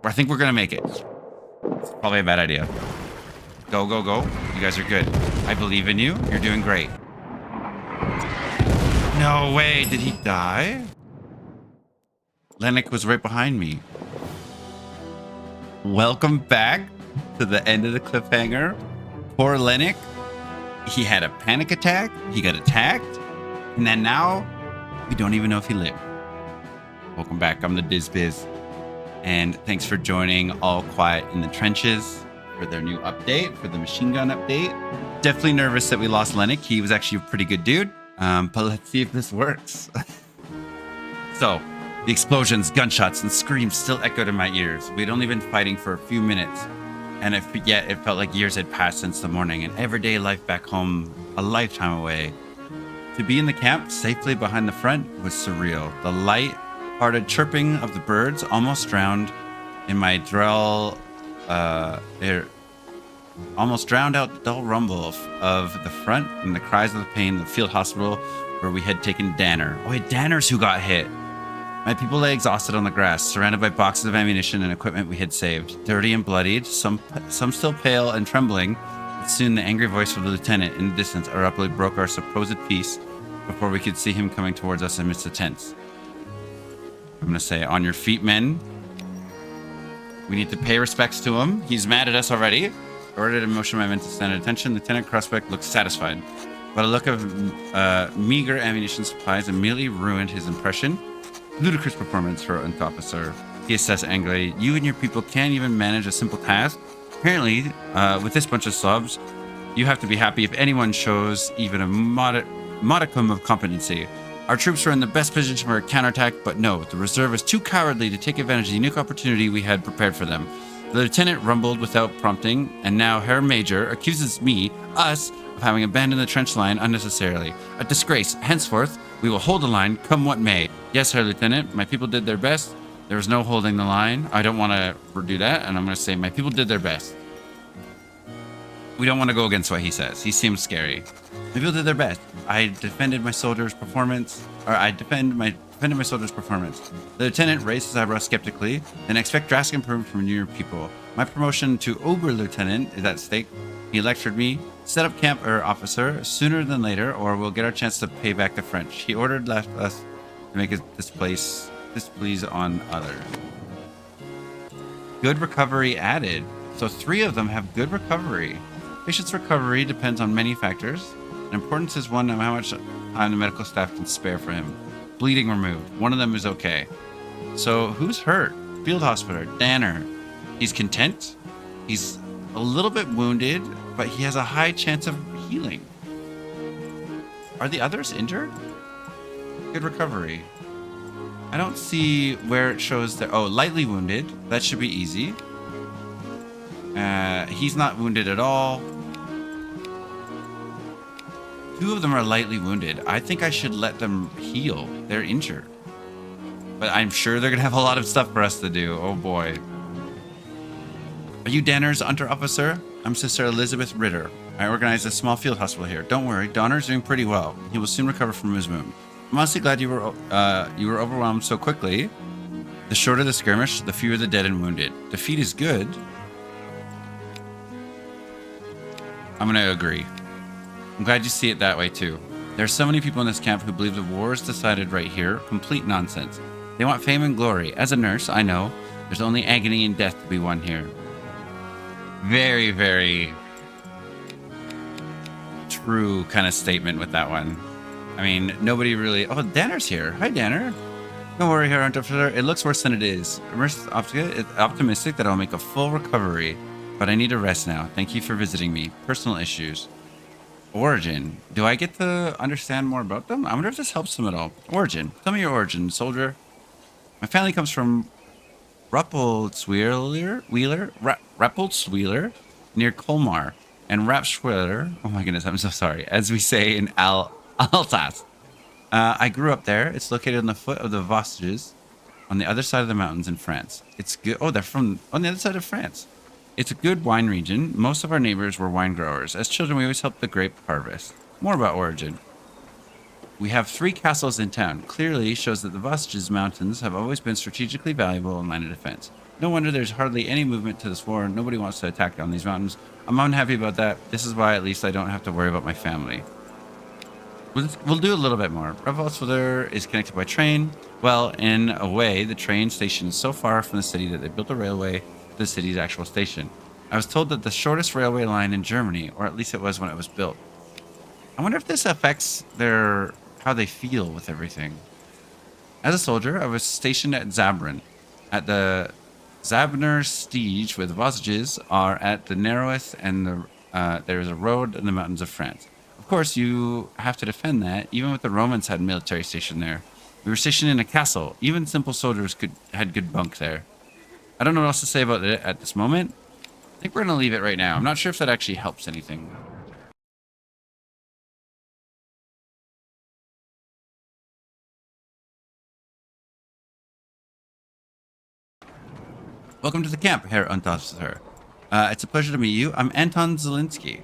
I think we're gonna make it. It's probably a bad idea. Go, go, go. You guys are good. I believe in you. You're doing great. No way. Did he die? Lennox was right behind me. Welcome back to the end of the cliffhanger. Poor Lennox. He had a panic attack. He got attacked. And then now, we don't even know if he lived. Welcome back. I'm the DizBiz. And thanks for joining All Quiet in the Trenches for their new update, for the machine gun update. Definitely nervous that we lost Lennox. He was actually a pretty good dude. But let's see if this works. So, the explosions, gunshots, and screams still echoed in my ears. We'd only been fighting for a few minutes, and yet it felt like years had passed since the morning, and everyday life back home a lifetime away. To be in the camp, safely behind the front, was surreal. The light-hearted chirping of the birds almost drowned in my almost drowned out the dull rumble of the front and the cries of the pain, the field hospital where we had taken Danner. Oh, wait, Danner's who got hit. My people lay exhausted on the grass, surrounded by boxes of ammunition and equipment we had saved. Dirty and bloodied, some still pale and trembling, but soon the angry voice of the lieutenant in the distance abruptly broke our supposed peace before we could see him coming towards us amidst the tents. I'm going to say, on your feet, men. We need to pay respects to him. He's mad at us already. Ordered in motion my men to stand at attention. Lieutenant Crossbeck looked satisfied, but a look of meager ammunition supplies immediately ruined his impression. Ludicrous performance for an officer. He assessed angrily. You and your people can't even manage a simple task. Apparently, with this bunch of subs, you have to be happy if anyone shows even a modicum of competency. Our troops were in the best position for a counterattack, but no, the reserve was too cowardly to take advantage of the unique opportunity we had prepared for them. The lieutenant rumbled without prompting, and now Herr Major accuses us, of having abandoned the trench line unnecessarily. A disgrace. Henceforth, we will hold the line, come what may. Yes, Herr Lieutenant, my people did their best. There was no holding the line. I don't want to do that, and I'm going to say my people did their best. We don't want to go against what he says. He seems scary. My people did their best. I defended my soldiers' performance. The lieutenant raised his eyebrows skeptically, then expect drastic improvement from your people. My promotion to Oberlieutenant is at stake. He lectured me. Set up camp, officer, sooner than later, or we'll get our chance to pay back the French. He ordered left us to make displease on others. Good recovery added. So 3 of them have good recovery. Patient's recovery depends on many factors. And importance is one of how much time the medical staff can spare for him. Bleeding removed. One of them is okay. So who's hurt? Field hospital. Danner. He's content. He's a little bit wounded, but he has a high chance of healing. Are the others injured? Good recovery. I don't see where it shows that. Oh, lightly wounded. That should be easy. He's not wounded at all. 2 of them are lightly wounded. I think I should let them heal. They're injured. But I'm sure they're going to have a lot of stuff for us to do. Oh, boy. Are you Danner's underofficer? I'm Sister Elizabeth Ritter. I organized a small field hospital here. Don't worry, Donner's doing pretty well. He will soon recover from his wound. I'm honestly glad you were overwhelmed so quickly. The shorter the skirmish, the fewer the dead and wounded. Defeat is good. I'm going to agree. I'm glad you see it that way too. There are so many people in this camp who believe the war is decided right here. Complete nonsense. They want fame and glory. As a nurse, I know there's only agony and death to be won here. Very, very true kind of statement with that one. I mean, nobody really... Oh, Danner's here. Hi, Danner. Don't worry, Herr Unterofficer. It looks worse than it is. I'm optimistic that I'll make a full recovery, but I need a rest now. Thank you for visiting me. Personal issues. Origin. Do I get to understand more about them? I wonder if this helps them at all. Origin. Tell me your origin, soldier. My family comes from Rappoltsweiler, near Colmar, and Rapschweiler. Oh my goodness, I'm so sorry. As we say in Alsace. I grew up there. It's located on the foot of the Vosges, on the other side of the mountains in France. It's good. Oh, they're from on the other side of France. It's a good wine region. Most of our neighbors were wine growers. As children, we always helped the grape harvest. More about origin. We have 3 castles in town. Clearly shows that the Vosges Mountains have always been strategically valuable in line of defense. No wonder there's hardly any movement to this war. Nobody wants to attack on these mountains. I'm unhappy about that. This is why at least I don't have to worry about my family. We'll do a little bit more. Ravelswiller is connected by train. Well, in a way, the train station is so far from the city that they built a railway to the city's actual station. I was told that the shortest railway line in Germany, or at least it was when it was built. I wonder if this affects how they feel with everything. As a soldier, I was stationed at Zabren. At the Zabner Stiege, where the Vosages are at the narrowest, and there is a road in the mountains of France. Of course, you have to defend that. Even with the Romans had military station there. We were stationed in a castle. Even simple soldiers had good bunk there. I don't know what else to say about it at this moment. I think we're going to leave it right now. I'm not sure if that actually helps anything. Welcome to the camp, Herr Unteroffizier. It's a pleasure to meet you. I'm Anton Zelinsky,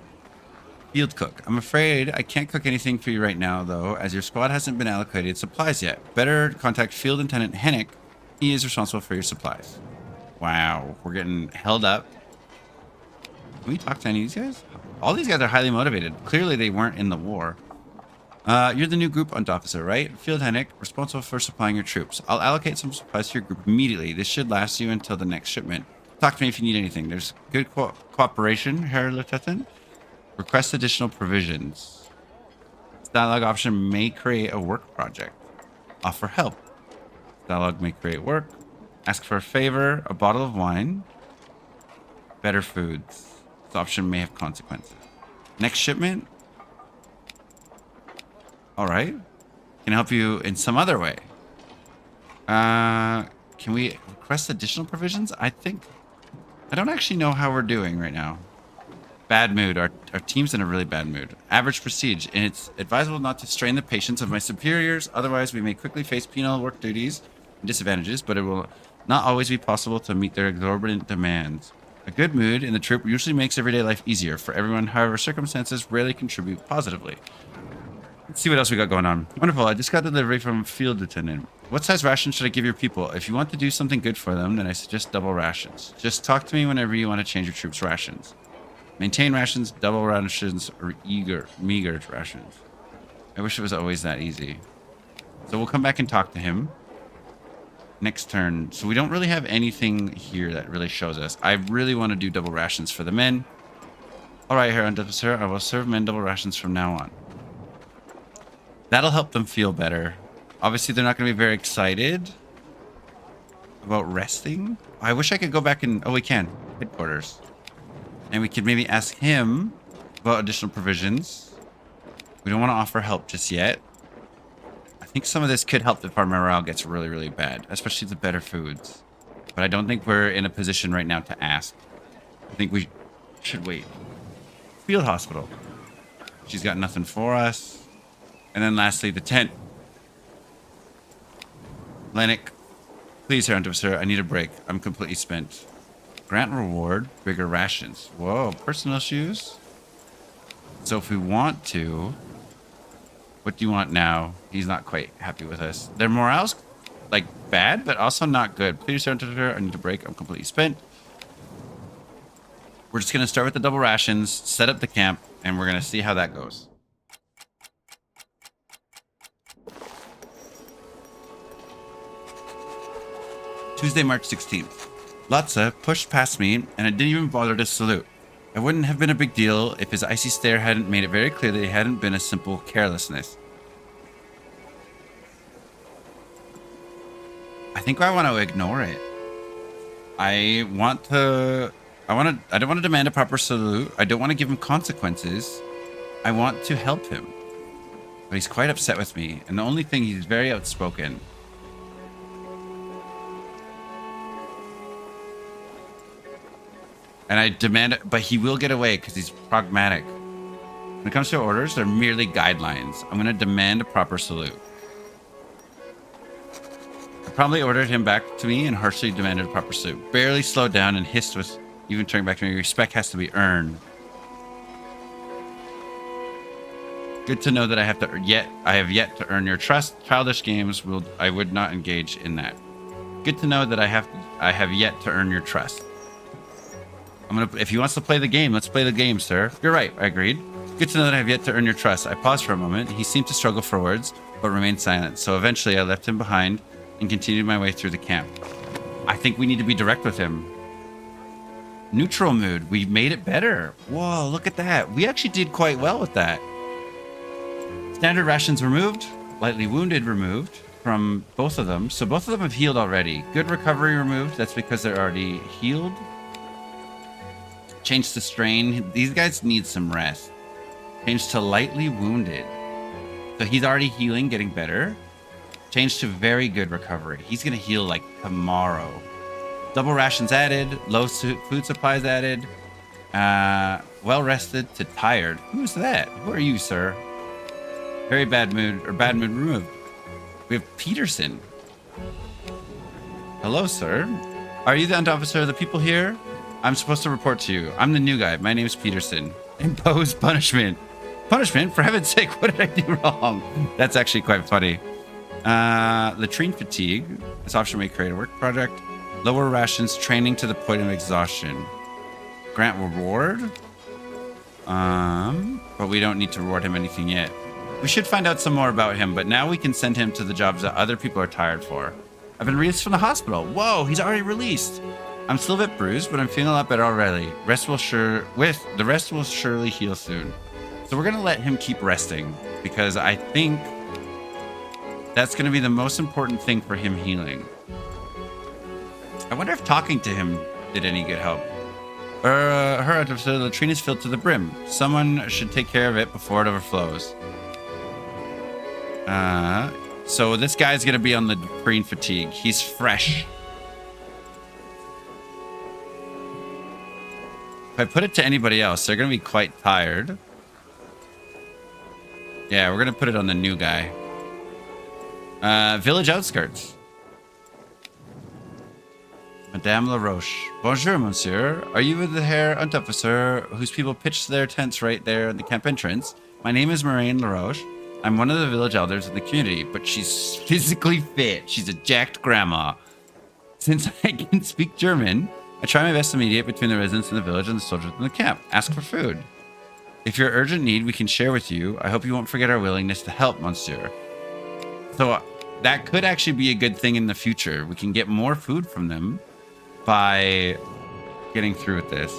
field cook. I'm afraid I can't cook anything for you right now, though, as your squad hasn't been allocated supplies yet. Better contact Field Lieutenant Hennick. He is responsible for your supplies. Wow, we're getting held up. Can we talk to any of these guys? All these guys are highly motivated. Clearly, they weren't in the war. You're the new group officer, right? Field Hennick, responsible for supplying your troops. I'll allocate some supplies to your group immediately. This should last you until the next shipment. Talk to me if you need anything. There's good cooperation, Herr Lieutenant. Request additional provisions. This dialogue option may create a work project. Offer help. Dialogue may create work. Ask for a favor, a bottle of wine. Better foods. This option may have consequences. Next shipment. All right. Can help you in some other way. Can we request additional provisions? I don't actually know how we're doing right now. Bad mood. Our team's in a really bad mood. Average prestige. And it's advisable not to strain the patience of my superiors. Otherwise, we may quickly face penal work duties and disadvantages, but it will not always be possible to meet their exorbitant demands. A good mood in the troop usually makes everyday life easier for everyone. However, circumstances rarely contribute positively. Let's see what else we got going on. Wonderful. I just got delivery from Field Lieutenant. What size rations should I give your people? If you want to do something good for them, then I suggest double rations. Just talk to me whenever you want to change your troops' rations. Maintain rations, double rations, or meager rations. I wish it was always that easy. So we'll come back and talk to him. Next turn. So we don't really have anything here that really shows us. I really want to do double rations for the men. All right, Herr Officer, I will serve men double rations from now on. That'll help them feel better. Obviously, they're not going to be very excited about resting. I wish I could go back and... Oh, we can. Headquarters. And we could maybe ask him about additional provisions. We don't want to offer help just yet. I think some of this could help if our morale gets really, really bad, especially the better foods. But I don't think we're in a position right now to ask. I think we should wait. Field hospital. She's got nothing for us. And then lastly, the tent. Lennox, please, Herr Officer, I need a break. I'm completely spent. Grant reward, bigger rations. Whoa, personal shoes? So if we want to... What do you want now? He's not quite happy with us. Their morale's, like, bad, but also not good. Please, Herr Officer, I need a break. I'm completely spent. We're just going to start with the double rations, set up the camp, and we're going to see how that goes. Tuesday, March 16th. Lotsa pushed past me, and I didn't even bother to salute. It wouldn't have been a big deal if his icy stare hadn't made it very clear that it hadn't been a simple carelessness. I think I want to ignore it. I don't want to demand a proper salute. I don't want to give him consequences. I want to help him. But he's quite upset with me, and the only thing, he's very outspoken. And I demand it, but he will get away because he's pragmatic. When it comes to orders, they're merely guidelines. I'm going to demand a proper salute. I probably ordered him back to me and harshly demanded a proper salute. Barely slowed down and hissed with even turning back to me. Respect has to be earned. Good to know that I have yet to earn your trust. Childish games I would not engage in that. Good to know that I have yet to earn your trust. If he wants to play the game, let's play the game, sir. You're right, I agreed. Good to know that I have yet to earn your trust. I paused for a moment. He seemed to struggle for words, but remained silent. So eventually I left him behind and continued my way through the camp. I think we need to be direct with him. Neutral mood. We made it better. Whoa, look at that. We actually did quite well with that. Standard rations removed. Lightly wounded removed from both of them. So both of them have healed already. Good recovery removed. That's because they're already healed. Change to strain. These guys need some rest. Change to lightly wounded. So he's already healing, getting better. Change to very good recovery. He's going to heal like tomorrow. Double rations added. Low food supplies added. Well rested to tired. Who's that? Who are you, sir? Very bad mood, or bad mood removed. We have Peterson. Hello, sir. Are you the officer of the people here? I'm supposed to report to you. I'm the new guy. My name is Peterson. Impose punishment. Punishment? For heaven's sake, what did I do wrong? That's actually quite funny. Latrine fatigue. This option may create a work project. Lower rations, training to the point of exhaustion. Grant reward. But we don't need to reward him anything yet. We should find out some more about him, but now we can send him to the jobs that other people are tired for. I've been released from the hospital. Whoa, he's already released. I'm still a bit bruised, but I'm feeling a lot better already. The rest will surely heal soon. So we're gonna let him keep resting because I think that's gonna be the most important thing for him healing. I wonder if talking to him did any good help. Her latrine is filled to the brim. Someone should take care of it before it overflows. So this guy's gonna be on the latrine fatigue. He's fresh. If I put it to anybody else, they're gonna be quite tired. Yeah, we're gonna put it on the new guy. Village outskirts. Madame LaRoche. Bonjour, monsieur. Are you the Herr Unterofficer whose people pitched their tents right there at the camp entrance? My name is Moraine LaRoche. I'm one of the village elders of the community, but she's physically fit. She's a jacked grandma. Since I can speak German, I try my best to mediate between the residents in the village and the soldiers in the camp. Ask for food. If you're urgent need, we can share with you. I hope you won't forget our willingness to help, monsieur. So that could actually be a good thing in the future. We can get more food from them by getting through with this.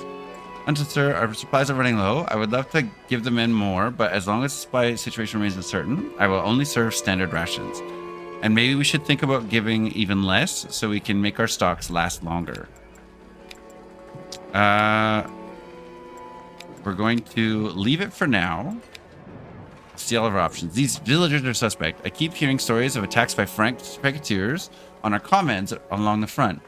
Sir, our supplies are running low. I would love to give the men more, but as long as the supply situation remains uncertain, I will only serve standard rations. And maybe we should think about giving even less so we can make our stocks last longer. We're going to leave it for now. See all of our options. These villagers are suspect. I keep hearing stories of attacks by Francotiers on our commands along the front.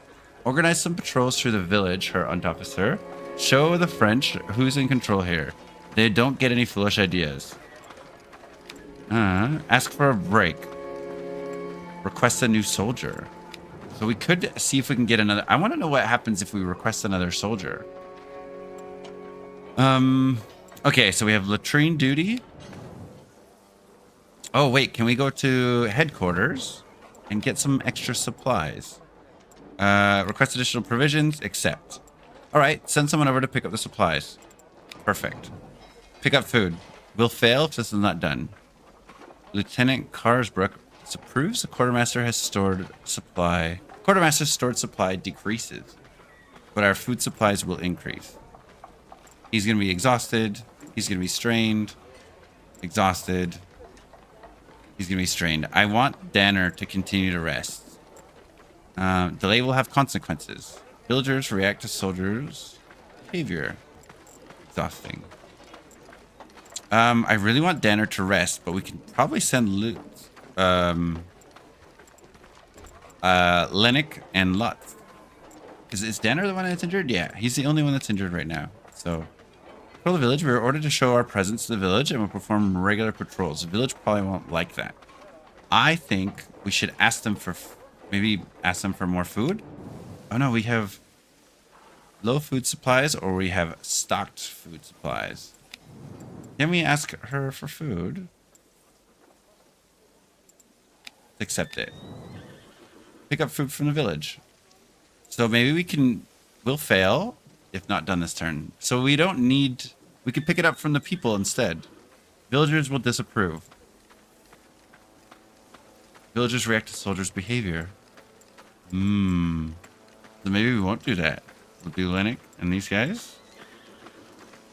Organize some patrols through the village, Herr Unterofficer. Show the French who's in control here. They don't get any foolish ideas. Ask for a break. Request a new soldier. So we could see if we can get another. I want to know what happens if we request another soldier. Okay, so we have latrine duty. Oh, wait, can we go to headquarters and get some extra supplies? Request additional provisions, accept. All right, send someone over to pick up the supplies. Perfect. Pick up food. We'll fail if this is not done. Lieutenant Carsbrook approves the quartermaster has stored supply. Quartermaster's stored supply decreases, but our food supplies will increase. He's going to be exhausted. He's going to be strained. Exhausted. He's going to be strained. I want Danner to continue to rest. Delay will have consequences. Villagers react to soldiers' behavior. Exhausting. I really want Danner to rest, but we can probably send Lennox and Lutz. Is Danner the one that's injured? Yeah, he's the only one that's injured right now. So, patrol the village. We are ordered to show our presence to the village and will perform regular patrols. The village probably won't like that. I think we should ask them for, maybe ask them for more food. Oh no, we have low food supplies or we have stocked food supplies. Can we ask her for food? Accept it. pick up food from the village. So maybe we'll fail if not done this turn. So we could pick it up from the people instead. Villagers will disapprove. Villagers react to soldiers' behavior. So maybe we won't do that. We'll do Lennox and these guys.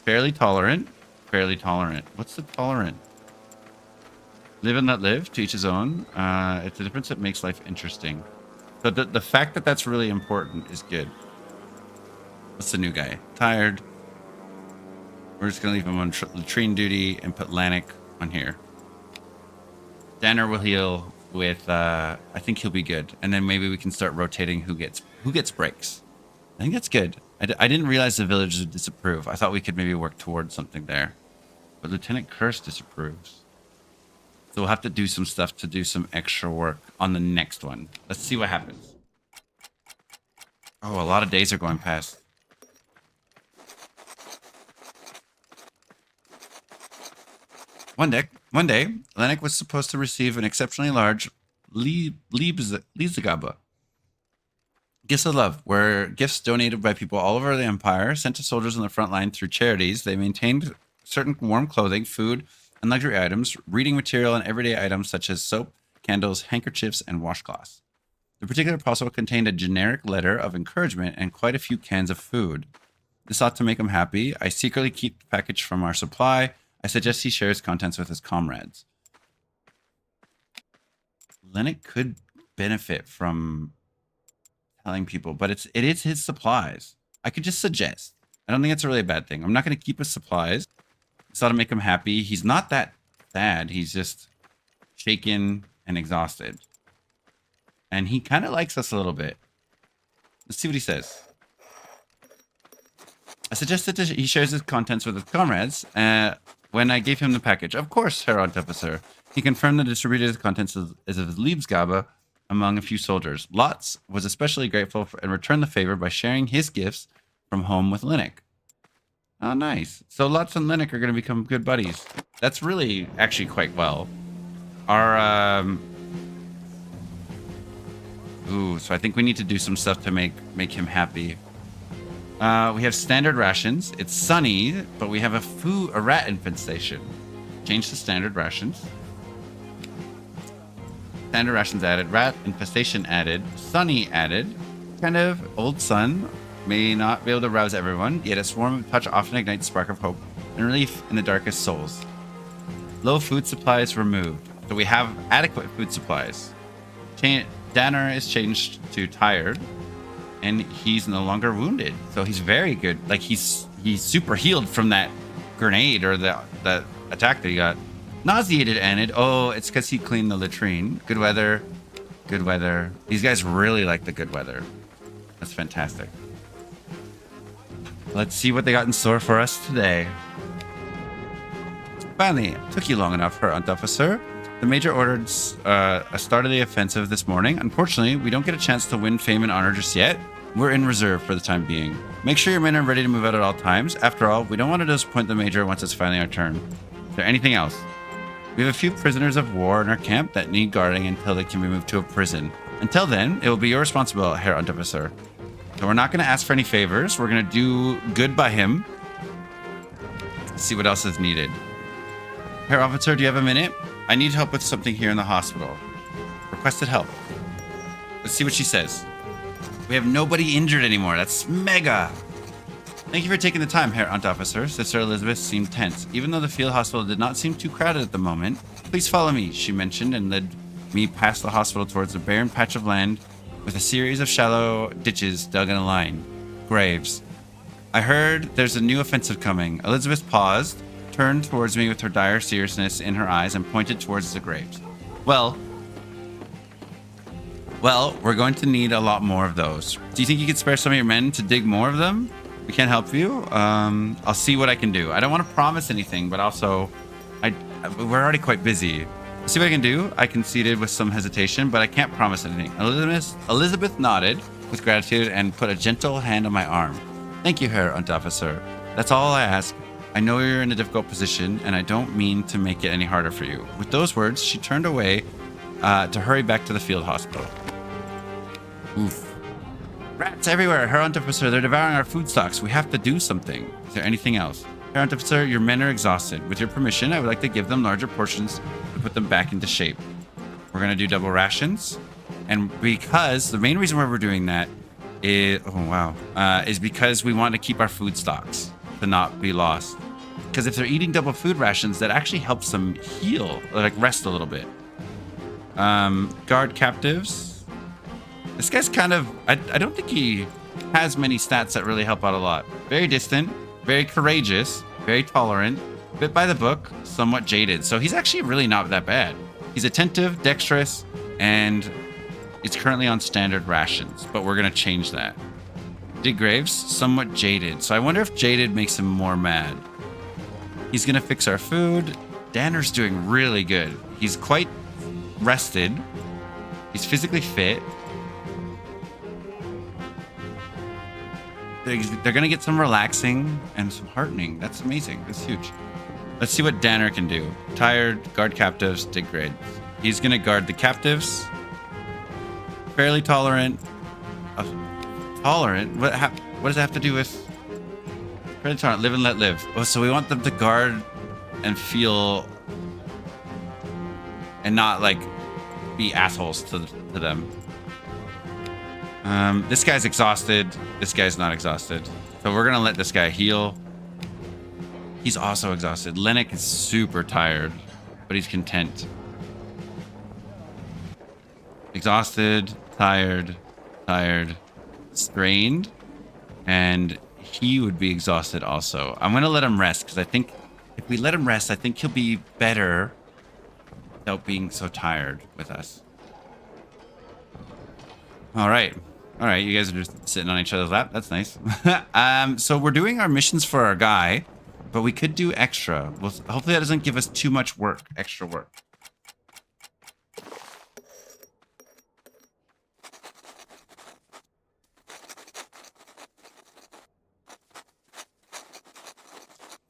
Fairly tolerant. Fairly tolerant. What's the tolerant? Live and let live, to each his own. It's a difference that makes life interesting. So the fact that that's really important is good. What's the new guy? Tired. We're just going to leave him on latrine duty and put Lannick on here. Danner will heal with, I think he'll be good. And then maybe we can start rotating who gets breaks. I think that's good. I didn't realize the villagers would disapprove. I thought we could maybe work towards something there. But Lieutenant Curse disapproves. So we'll have to do some stuff to do some extra work on the next one. Let's see what happens. Oh, a lot of days are going past. One day, Lennox was supposed to receive an exceptionally large Liebesgabe. Gifts of love were gifts donated by people all over the empire, sent to soldiers on the front line through charities. They maintained certain warm clothing, food, and luxury items, reading material, and everyday items such as soap, candles, handkerchiefs, and washcloths. The particular parcel contained a generic letter of encouragement and quite a few cans of food. This ought to make him happy. I secretly keep the package from our supply. I suggest he shares contents with his comrades. Lennox could benefit from telling people, but it is his supplies. I could just suggest. I don't think it's a really bad thing. I'm not going to keep his supplies. It's ought to make him happy. He's not that sad. He's just shaken and exhausted. And he kind of likes us a little bit. Let's see what he says. I suggested that he shares his contents with his comrades when I gave him the package. Of course, Herr Unteroffizier. He confirmed that distributed his contents as of his Liebesgabe among a few soldiers. Lotz was especially grateful and returned the favor by sharing his gifts from home with Lennox. Oh, nice. So Lotz and Lennox are going to become good buddies. That's really actually quite well. Our so I think we need to do some stuff to make him happy. We have standard rations. It's sunny, but we have a rat infestation. Change to standard rations. Standard rations added. Rat infestation added. Sunny added. Kind of old sun. May not be able to rouse everyone, yet a swarm of touch often ignites a spark of hope and relief in the darkest souls. Low food supplies removed. So we have adequate food supplies. Danner is changed to tired. And he's no longer wounded, so he's very good. Like he's super healed from that grenade or that attack that he got. Nauseated ended. Oh, it's because he cleaned the latrine. Good weather, good weather. These guys really like the good weather. That's fantastic. Let's see what they got in store for us today. Finally, took you long enough, Herr Unteroffizier. The Major ordered a start of the offensive this morning. Unfortunately, we don't get a chance to win fame and honor just yet. We're in reserve for the time being. Make sure your men are ready to move out at all times. After all, we don't want to disappoint the Major once it's finally our turn. Is there anything else? We have a few prisoners of war in our camp that need guarding until they can be moved to a prison. Until then, it will be your responsibility, Herr Unteroffizier. So we're not going to ask for any favors. We're going to do good by him. Let's see what else is needed. Herr Officer, do you have a minute? I need help with something here in the hospital. Requested help. Let's see what she says. We have nobody injured anymore. That's mega. Thank you for taking the time, Herr Unteroffizier. Sister Elizabeth seemed tense. Even though the field hospital did not seem too crowded at the moment, please follow me, she mentioned, and led me past the hospital towards a barren patch of land with a series of shallow ditches dug in a line. Graves. I heard there's a new offensive coming. Elizabeth paused, turned towards me with her dire seriousness in her eyes, and pointed towards the graves. Well, we're going to need a lot more of those. Do you think you could spare some of your men to dig more of them? We can't help you. I'll see what I can do. I don't want to promise anything, but also, we're already quite busy. See what I can do. I conceded with some hesitation, but I can't promise anything. Elizabeth nodded with gratitude and put a gentle hand on my arm. Thank you, Herr Unteroffizier. That's all I ask. I know you're in a difficult position, and I don't mean to make it any harder for you. With those words, she turned away to hurry back to the field hospital. Oof. Rats everywhere. Herr Unterofficer, they're devouring our food stocks. We have to do something. Is there anything else? Herr Unterofficer, your men are exhausted. With your permission, I would like to give them larger portions to put them back into shape. We're going to do double rations. And because the main reason why we're doing that is because we want to keep our food stocks to not be lost. Because if they're eating double food rations, that actually helps them heal, like rest a little bit. Guard captives. This guy's kind of, I don't think he has many stats that really help out a lot. Very distant, very courageous, very tolerant, bit by the book, somewhat jaded. So he's actually really not that bad. He's attentive, dexterous, and is currently on standard rations, but we're going to change that. Dig Graves, somewhat jaded. So I wonder if jaded makes him more mad. He's going to fix our food. Danner's doing really good. He's quite rested. He's physically fit. They're going to get some relaxing and some heartening. That's amazing. That's huge. Let's see what Danner can do. Tired, guard captives, dig grades. He's going to guard the captives. Fairly tolerant. Tolerant? What does that have to do with... Fairly tolerant. Live and let live. Oh, so we want them to guard and feel... and not, like, be assholes to them. This guy's exhausted. This guy's not exhausted. So we're going to let this guy heal. He's also exhausted. Lennox is super tired, but he's content. Exhausted, tired, strained, and he would be exhausted also. I'm going to let him rest because I think if we let him rest, I think he'll be better without being so tired with us. All right, you guys are just sitting on each other's lap. That's nice. So we're doing our missions for our guy, but we could do extra. Well, hopefully that doesn't give us too much work, extra work.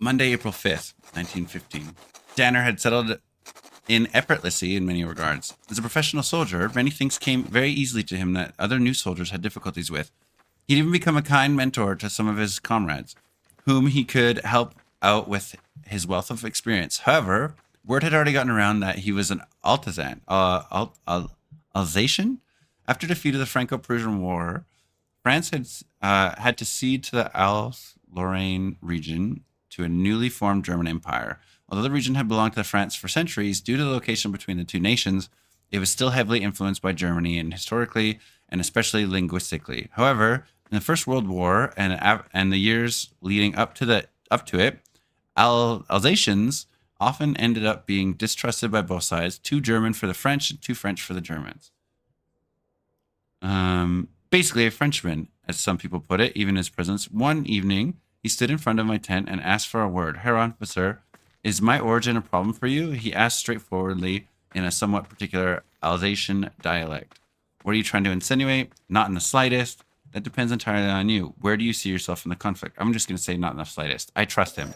Monday, April 5th, 1915. Danner had settled in effortlessly in many regards. As a professional soldier, many things came very easily to him that other new soldiers had difficulties with. He'd even become a kind mentor to some of his comrades, whom he could help out with his wealth of experience. However, word had already gotten around that he was an Alsatian. After defeat of the Franco-Prussian War, France had to cede to the Alsace-Lorraine region to a newly formed German empire. Although the region had belonged to France for centuries, due to the location between the two nations, it was still heavily influenced by Germany, and historically and especially linguistically. However, in the First World War and the years leading up to it, Alsatians often ended up being distrusted by both sides, too German for the French and too French for the Germans. Basically a Frenchman, as some people put it, even his presence. One evening, he stood in front of my tent and asked for a word. Herr Officer, is my origin a problem for you? He asked straightforwardly in a somewhat particular Alsatian dialect. What are you trying to insinuate? Not in the slightest. That depends entirely on you. Where do you see yourself in the conflict? I'm just going to say not in the slightest. I trust him.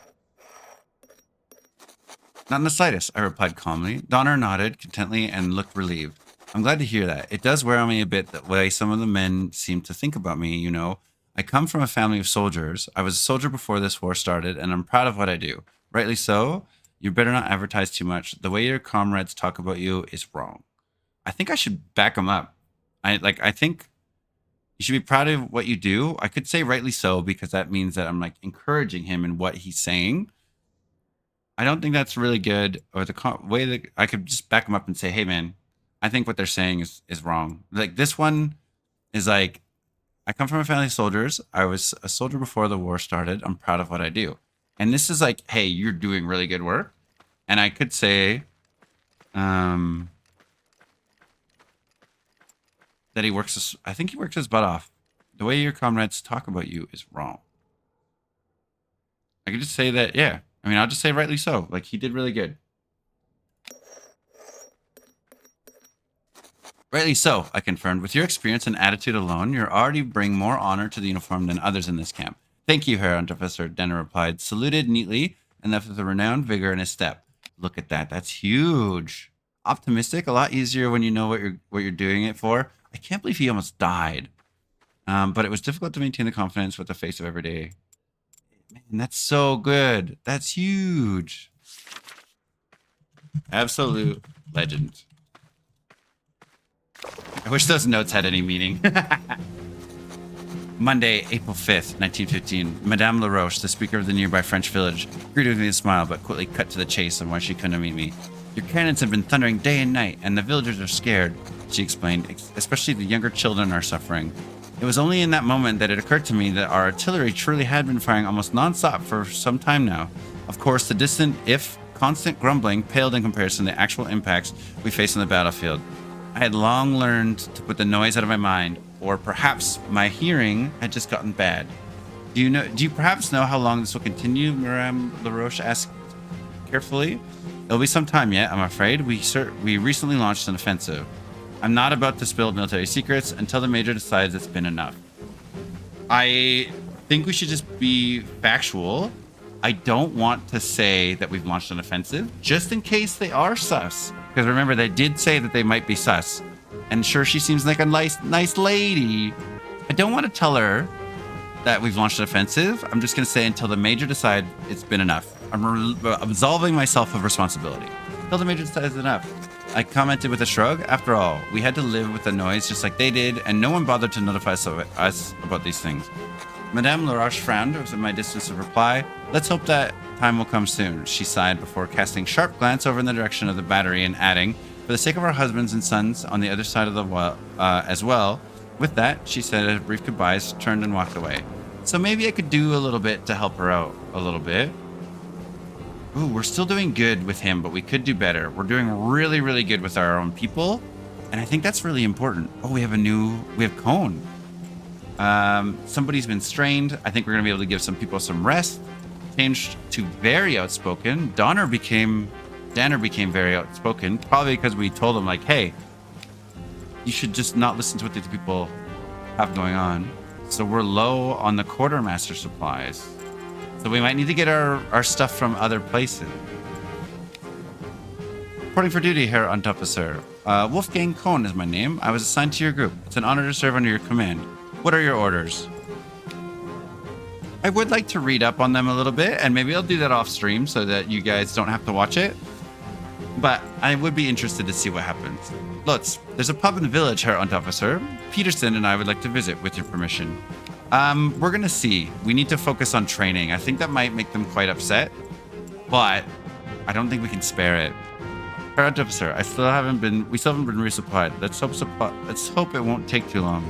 Not in the slightest, I replied calmly. Donner nodded contently and looked relieved. I'm glad to hear that. It does wear on me a bit the way some of the men seem to think about me, you know. I come from a family of soldiers. I was a soldier before this war started, and I'm proud of what I do. Rightly so. You better not advertise too much. The way your comrades talk about you is wrong. I think I should back him up. I think you should be proud of what you do. I could say rightly so because that means that I'm like encouraging him in what he's saying. I don't think that's really good. Or the way that I could just back him up and say, hey man, I think what they're saying is wrong. Like this one is like, I come from a family of soldiers. I was a soldier before the war started. I'm proud of what I do. And this is like, hey, you're doing really good work. And I could say that I think he works his butt off. The way your comrades talk about you is wrong. I could just say that, yeah. I mean, I'll just say rightly so. Like, he did really good. Rightly so, I confirmed. With your experience and attitude alone, you already bring more honor to the uniform than others in this camp. Thank you, Herr Unterofficer, Danner replied, saluted neatly, and left with a renowned vigor in his step. Look at that. That's huge. Optimistic, a lot easier when you know what you're doing it for. I can't believe he almost died. But it was difficult to maintain the confidence with the face of every day. Man, that's so good. That's huge. Absolute legend. I wish those notes had any meaning. Monday, April 5th, 1915. Madame Laroche, the speaker of the nearby French village, greeted me with a smile, but quickly cut to the chase on why she couldn't meet me. Your cannons have been thundering day and night, and the villagers are scared, she explained, especially the younger children are suffering. It was only in that moment that it occurred to me that our artillery truly had been firing almost non-stop for some time now. Of course, the distant, if constant grumbling paled in comparison to the actual impacts we faced on the battlefield. I had long learned to put the noise out of my mind, or perhaps my hearing had just gotten bad. Do you perhaps know how long this will continue? Madame Laroche asked carefully. It'll be some time yet, I'm afraid. We recently launched an offensive. I'm not about to spill military secrets until the Major decides it's been enough. I think we should just be factual. I don't want to say that we've launched an offensive, just in case they are sus. Because remember, they did say that they might be sus. And sure, she seems like a nice lady. I don't want to tell her that we've launched an offensive. I'm just going to say until the Major decides it's been enough. I'm absolving myself of responsibility. Until the Major decides it's enough. I commented with a shrug. After all, we had to live with the noise just like they did, and no one bothered to notify us about these things. Madame Laroche frowned at my distance of reply. Let's hope that time will come soon, she sighed before casting a sharp glance over in the direction of the battery and adding, for the sake of our husbands and sons on the other side of the wall as well. With that, she said a brief goodbyes, turned and walked away. So maybe I could do a little bit to help her out a little bit. Ooh, we're still doing good with him, but we could do better. We're doing really, really good with our own people, and I think that's really important. Oh, we have Cone. Somebody's been strained. I think we're gonna be able to give some people some rest. Changed to very outspoken. Danner became very outspoken, probably because we told him like, hey, you should just not listen to what these people have going on. So we're low on the quartermaster supplies. So we might need to get our stuff from other places. Reporting for duty, Herr Unteroffizier. Wolfgang Kohn is my name. I was assigned to your group. It's an honor to serve under your command. What are your orders? I would like to read up on them a little bit, and maybe I'll do that off stream so that you guys don't have to watch it. But I would be interested to see what happens. Lutz, there's a pub in the village, Herr Unteroffizier. Peterson and I would like to visit, with your permission. We're gonna see. We need to focus on training. I think that might make them quite upset, but I don't think we can spare it. Herr Unteroffizier, we still haven't been resupplied. Let's hope it won't take too long.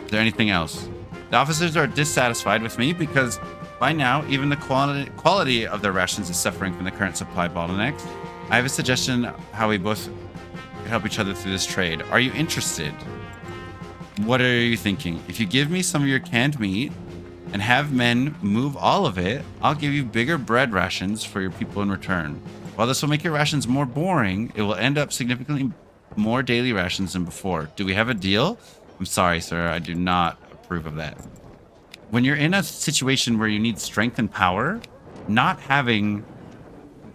Is there anything else? The officers are dissatisfied with me because by now, even the quality of their rations is suffering from the current supply bottlenecks. I have a suggestion how we both can help each other through this trade. Are you interested? What are you thinking? If you give me some of your canned meat and have men move all of it, I'll give you bigger bread rations for your people in return. While this will make your rations more boring, it will end up significantly more daily rations than before. Do we have a deal? I'm sorry, sir. I do not approve of that. When you're in a situation where you need strength and power, not having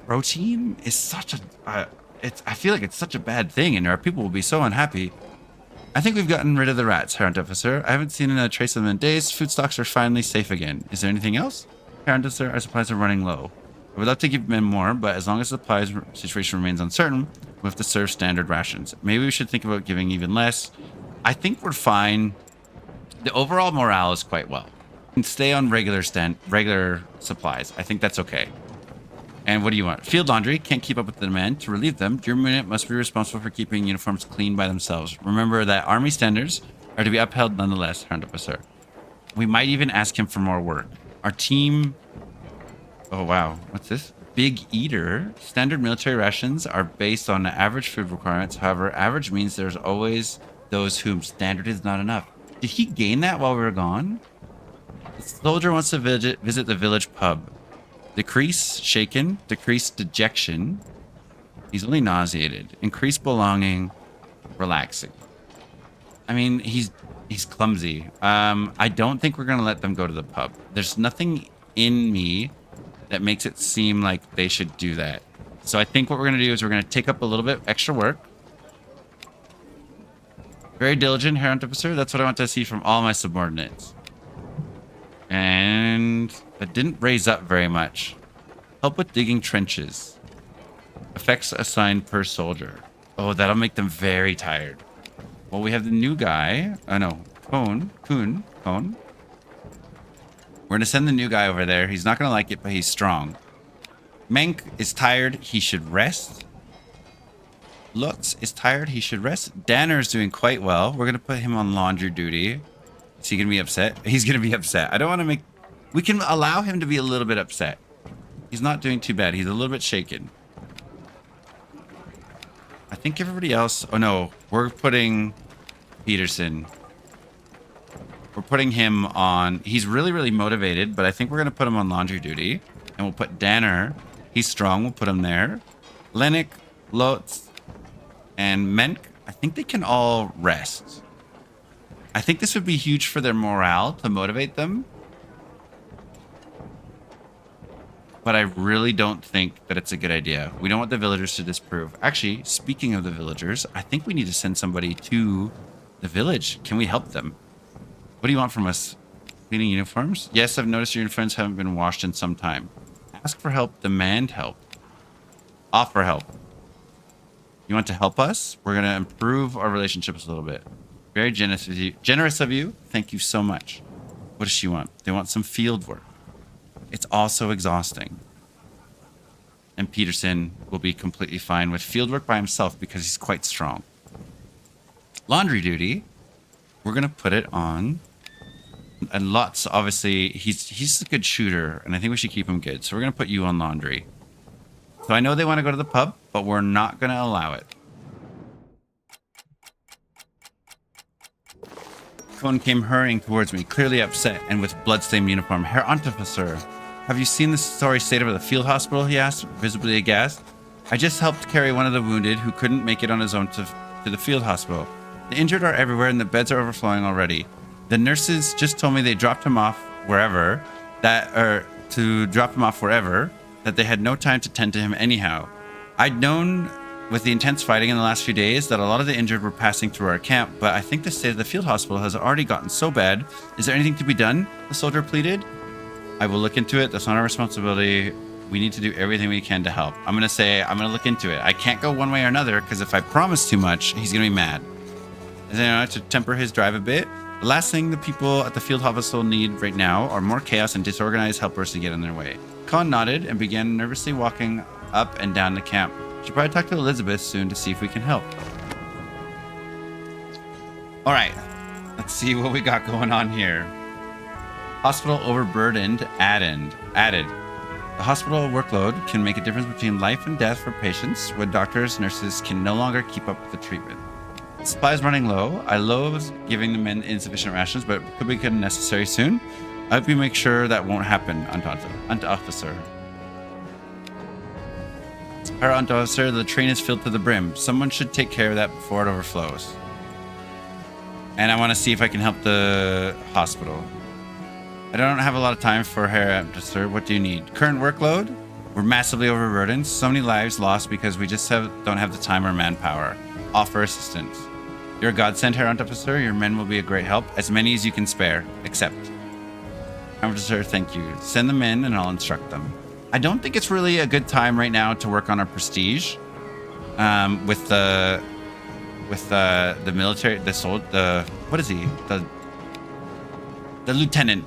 protein is such a... I feel like it's such a bad thing, and our people will be so unhappy. I think we've gotten rid of the rats, Herr Unteroffizier. I haven't seen a trace of them in days. Food stocks are finally safe again. Is there anything else? Herr Unteroffizier, our supplies are running low. I would love to give men more, but as long as the supply situation remains uncertain, we'll have to serve standard rations. Maybe we should think about giving even less. I think we're fine. The overall morale is quite well. We can stay on regular supplies. I think that's okay. And what do you want? Field laundry can't keep up with the demand. To relieve them, your unit must be responsible for keeping uniforms clean by themselves. Remember that army standards are to be upheld nonetheless, Herr Unteroffizier. We might even ask him for more work. Our team... Oh, wow. What's this? Big Eater. Standard military rations are based on average food requirements. However, average means there's always those whom standard is not enough. Did he gain that while we were gone? The soldier wants to visit the village pub. Decrease shaken, decrease dejection. He's only nauseated. Increase belonging, relaxing. I mean, he's clumsy. I don't think we're gonna let them go to the pub. There's nothing in me that makes it seem like they should do that. So I think what we're gonna do is we're gonna take up a little bit extra work. Very diligent, Herald Officer. That's what I want to see from all my subordinates. And that didn't raise up very much. Help with digging trenches. Effects assigned per soldier. Oh, that'll make them very tired. Well, we have the new guy. Oh, no. Cone. We're going to send the new guy over there. He's not going to like it, but he's strong. Menk is tired. He should rest. Lutz is tired. He should rest. Danner's doing quite well. We're going to put him on laundry duty. Is he going to be upset? He's going to be upset. I don't want to make... We can allow him to be a little bit upset. He's not doing too bad. He's a little bit shaken. I think everybody else... Oh, no. We're putting Peterson. We're putting him on... He's really, really motivated, but I think we're going to put him on laundry duty. And we'll put Danner. He's strong. We'll put him there. Lennox, Lutz, and Menk, I think they can all rest. I think this would be huge for their morale to motivate them. But I really don't think that it's a good idea. We don't want the villagers to disapprove. Actually, speaking of the villagers, I think we need to send somebody to the village. Can we help them? What do you want from us? Cleaning uniforms? Yes, I've noticed your uniforms haven't been washed in some time. Ask for help, demand help. Offer help. You want to help us? We're going to improve our relationships a little bit. Very generous of you. Generous of you. Thank you so much. What does she want? They want some field work. It's also exhausting. And Peterson will be completely fine with field work by himself because he's quite strong. Laundry duty. We're going to put it on. And Lutz, obviously, he's a good shooter, and I think we should keep him good. So we're going to put you on laundry. So I know they want to go to the pub, but we're not going to allow it. Cone came hurrying towards me, clearly upset and with bloodstained uniform. Herr Unteroffizier, have you seen the sorry state of the field hospital? He asked, visibly aghast. I just helped carry one of the wounded who couldn't make it on his own to the field hospital. The injured are everywhere and the beds are overflowing already. The nurses just told me they dropped him off wherever, that they had no time to tend to him anyhow. I'd known with the intense fighting in the last few days that a lot of the injured were passing through our camp, but I think the state of the field hospital has already gotten so bad. Is there anything to be done? The soldier pleaded. I will look into it. That's not our responsibility. We need to do everything we can to help. I'm going to look into it. I can't go one way or another because if I promise too much, he's going to be mad. And to temper his drive a bit, the last thing the people at the field hospital need right now are more chaos and disorganized helpers to get in their way. Khan nodded and began nervously walking up and down the camp. Should probably talk to Elizabeth soon to see if we can help. All right, let's see what we got going on here. Hospital overburdened added. The hospital workload can make a difference between life and death for patients when doctors, nurses can no longer keep up with the treatment. Supplies running low. I loathe giving the men insufficient rations, but could become necessary soon. I hope you make sure that won't happen, Unteroffizier. Herr Unteroffizier, the train is filled to the brim. Someone should take care of that before it overflows. And I want to see if I can help the hospital. I don't have a lot of time for Herr Unteroffizier. What do you need? Current workload? We're massively overburdened. So many lives lost because we just don't have the time or manpower. Offer assistance. You're a godsend, Herr Unteroffizier. Your men will be a great help. As many as you can spare. Accept. Officer, thank you. Send them in and I'll instruct them. I don't think it's really a good time right now to work on our prestige. With the military, what is he? The lieutenant.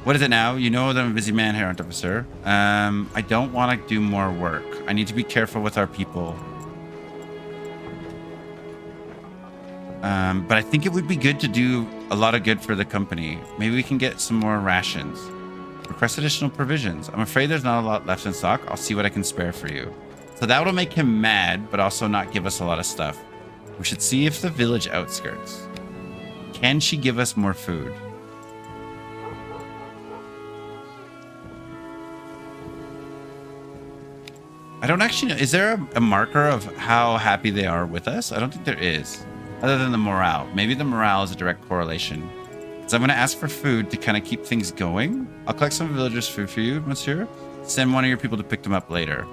What is it now? You know that I'm a busy man, Herr Unteroffizier. I don't want to do more work. I need to be careful with our people. But I think it would be good to do a lot of good for the company. Maybe we can get some more rations. Request additional provisions. I'm afraid there's not a lot left in stock. I'll see what I can spare for you. So that will make him mad, but also not give us a lot of stuff. We should see if the village outskirts. Can she give us more food? I don't actually know. Is there a marker of how happy they are with us? I don't think there is. Other than the morale. Maybe the morale is a direct correlation. So I'm going to ask for food to kind of keep things going. I'll collect some villagers' food for you, monsieur. Send one of your people to pick them up later.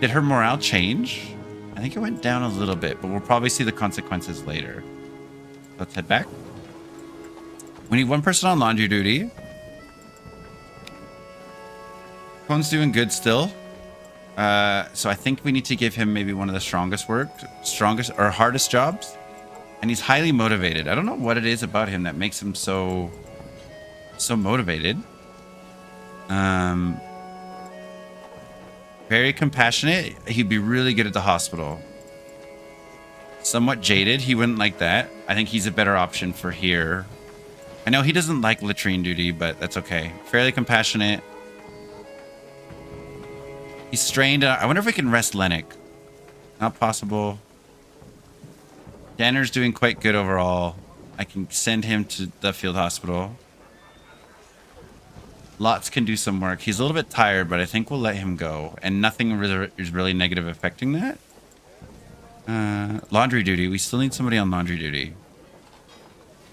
Did her morale change? I think it went down a little bit, but we'll probably see the consequences later. Let's head back. We need one person on laundry duty. Cone's doing good still. So I think we need to give him maybe one of the strongest or hardest jobs. And he's highly motivated. I don't know what it is about him that makes him so motivated. Very compassionate. He'd be really good at the hospital. Somewhat jaded. He wouldn't like that. I think he's a better option for here. I know he doesn't like latrine duty, but that's okay. Fairly compassionate. He's strained. I wonder if we can rest Lennox. Not possible. Danner's doing quite good overall. I can send him to the field hospital. Lots can do some work. He's a little bit tired, but I think we'll let him go. And nothing is really negative affecting that. Laundry duty. We still need somebody on laundry duty.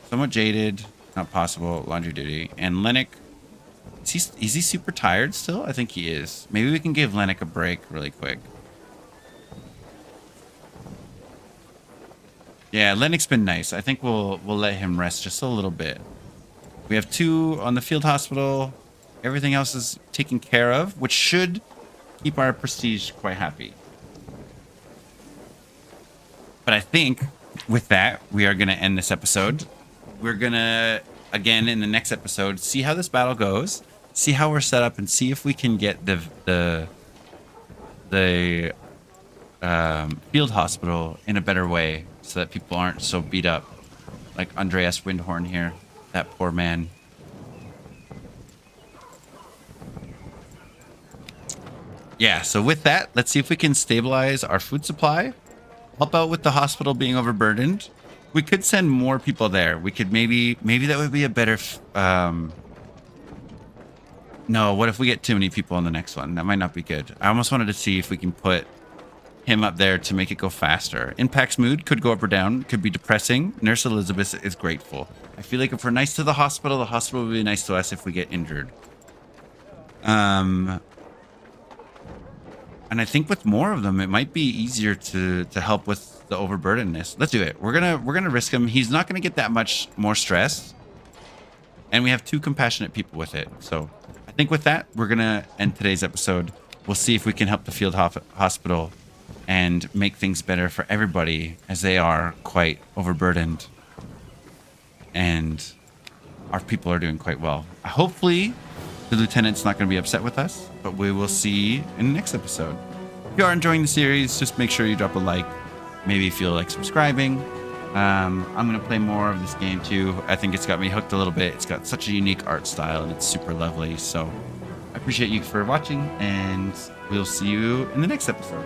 Somewhat jaded. Not possible. Laundry duty. And Lennox. Is he super tired still? I think he is. Maybe we can give Lennox a break really quick. Yeah, Lennox's been nice. I think we'll let him rest just a little bit. We have 2 on the field hospital. Everything else is taken care of, which should keep our prestige quite happy. But I think with that, we are going to end this episode. We're going to, again, in the next episode, see how this battle goes, see how we're set up, and see if we can get the field hospital in a better way so that people aren't so beat up like Andreas Windhorn here, that poor man. Yeah, so with that, let's see if we can stabilize our food supply, help out with the hospital being overburdened. We could send more people there. We could maybe that would be a better... No, what if we get too many people on the next one? That might not be good. I almost wanted to see if we can put him up there to make it go faster. Impact's mood could go up or down, could be depressing. Nurse Elizabeth is grateful. I feel like if we're nice to the hospital will be nice to us if we get injured. And I think with more of them, it might be easier to help with the overburdenedness. Let's do it. We're gonna risk him. He's not gonna get that much more stress, and we have 2 compassionate people with it. So I think with that, we're gonna end today's episode. We'll see if we can help the field hospital and make things better for everybody, as they are quite overburdened, and our people are doing quite well. Hopefully the lieutenant's not going to be upset with us, but we will see in the next episode. If you are enjoying the series, just make sure you drop a like. Maybe feel like subscribing. I'm going to play more of this game too. I think it's got me hooked a little bit. It's got such a unique art style and it's super lovely. So I appreciate you for watching, and we'll see you in the next episode.